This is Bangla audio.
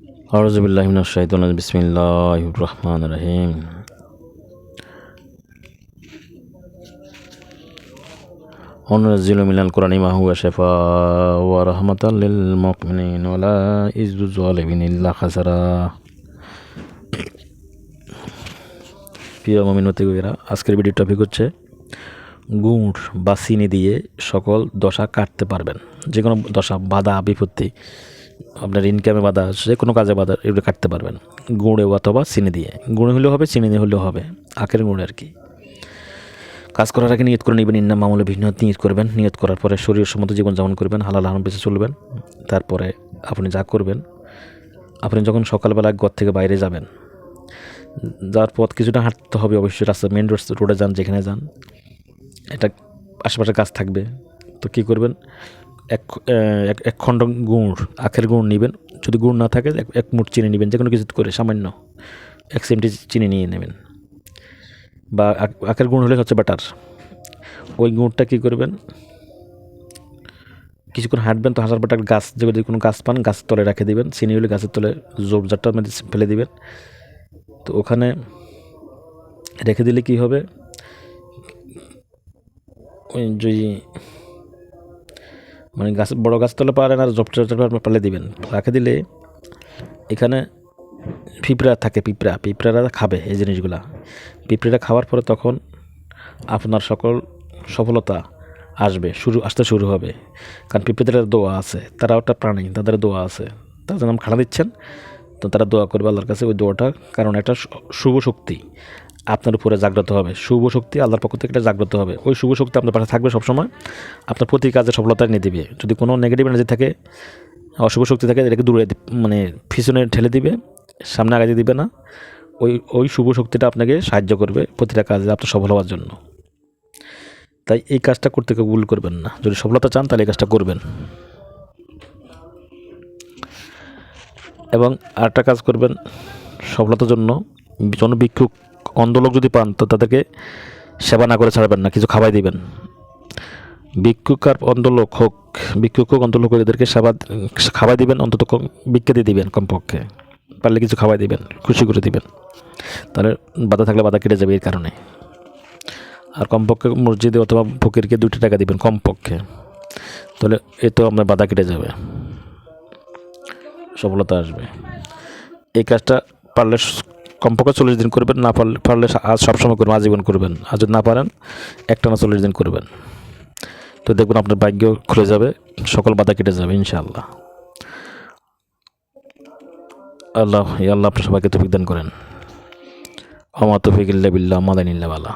আউযু বিল্লাহি মিনাশ শাইতানির রাজিম। বিসমিল্লাহির রহমানির রহিম। ওয়ানুনাজ্জিলু মিনাল কুরআনি মা হুয়া শিফাa'un ওয়া রাহমাতাল লিল মুমিনিন ওয়া লা ইয়াজিদু যালিমিনা ইল্লা খাসারা। প্রিয় মুমিন ভাইরা, আজকের ভিডিওর টপিক হচ্ছে গুড় বা চিনি দিয়ে সকল দশা কাটতে পারবেন। যে কোনো দশা, বাধা বিপত্তি, আপনার ইনকামে বাধা, যে কোনো কাজে বাধা, এগুলো কাটতে পারবেন গুড়ে অথবা চিনি দিয়ে। গুড় হলেও হবে, চিনি দিয়ে হলেও হবে, আখের গুড় আর কি। কাজ করার আগে নিয়ত করে নেবেন, ইন্না মামুলে ভিন্ন নিয়ত করবেন। নিয়ত করার পরে শরীর সম্মত জীবনযাপন করবেন, হালাল হারাম বেঁচে চলবেন। তারপরে আপনি যা করবেন, আপনি যখন সকালবেলা ঘর থেকে বাইরে যাবেন, যাওয়ার পথ কিছুটা হাঁটতে হবে অবশ্যই। রাস্তা মেন রোডে যান, যেখানে যান, এটা আশেপাশে গাছ থাকবে। তো কী করবেন, এক খণ্ড গুড়, আখের গুড় নেবেন। যদি গুড় না থাকে এক মুঠ চিনি নেবেন, যে কোনো কিছু করে সামান্য 1 চিমটি চিনি নিয়ে নেবেন, বা আখের গুড় হলে হচ্ছে বাটার। ওই গুড়টা কী করবেন, কিছুক্ষণ হাঁটবেন, তো হাঁটার পর একটা গাছ, যদি কোনো গাছ পান গাছের তলে রেখে দিবেন। চিনি হলে গাছের তলে জোরজারটার মধ্যে ফেলে দিবেন। তো ওখানে রেখে দিলে কী হবে, ওই যে মানে গাছ, বড় গাছতলা পারেন আর জবটা পালে দিবেন। রাখে দিলে এখানে পিঁপড়া থাকে, পিঁপড়ারা খাবে এই জিনিসগুলা। পিঁপড়াটা খাওয়ার পরে তখন আপনার সকল সফলতা আসতে শুরু হবে। কারণ পিঁপড়াদের দোয়া আছে, তারা একটা প্রাণী, তাদের দোয়া আছে। তারা যেন খানা দিচ্ছেন, তো তারা দোয়া করবে আল্লাহর কাছে। ওই দোয়াটা কারণ একটা শুভ শক্তি আপনার উপরে জাগ্রত হবে। শুভ শক্তি আল্লাহর পক্ষ থেকে এটা জাগ্রত হবে। ওই শুভ শক্তি আপনার পাশে থাকবে সবসময়, আপনার প্রতি কাজে সফলতা এনে দিবে। যদি কোনো নেগেটিভ এনার্জি থাকে, অশুভ শক্তি থাকে, এটাকে দূরে মানে পিছনে ঠেলে দিবে, সামনে আগাতে দিবে না। ওই শুভ শক্তিটা আপনাকে সাহায্য করবে প্রতিটা কাজে আপনার সফল হওয়ার জন্য। তাই এই কাজটা করতে কেউ ভুল করবেন না। যদি সফলতা চান তাহলে এই কাজটা করবেন। এবং আরেকটা কাজ করবেন সফলতার জন্য, ভিক্ষুক অন্ধলোক যদি পান তো তাদেরকে সেবা না করে ছাড়বেন না, কিছু খাওয়াই দিবেন। ভিক্ষুক আর অন্ধলোক হোক, অন্ধলোক এদেরকে খাওয়াই দিবেন, অন্তত ভিক্ষা দিয়ে দিবেন। কমপক্ষে পারলে কিছু খাওয়াই দিবেন, খুশি করে দিবেন। তাহলে বাধা থাকলে বাধা কেটে যাবে এই কারণে। আর কমপক্ষে মসজিদে অথবা ফকিরকে 2 টাকা দিবেন কমপক্ষে, তাহলে এ তো আপনার বাধা কেটে যাবে, সফলতা আসবে। এই কাজটা পারলে কমপক্ষে 40 দিন করবেন, না পারলে আজ সবসময় করবেন, আজীবন করবেন। আর যদি না পারেন একটানা 40 দিন করবেন, তো দেখবেন আপনার ভাগ্য খুলে যাবে, সকল বাধা কেটে যাবে ইনশাআল্লাহ। আল্লাহ আপনার সবাইকে তৌফিক দান করেন। ওয়া মা তৌফিক ইল্লা বিল্লাহ, মা ইল্লা বালা।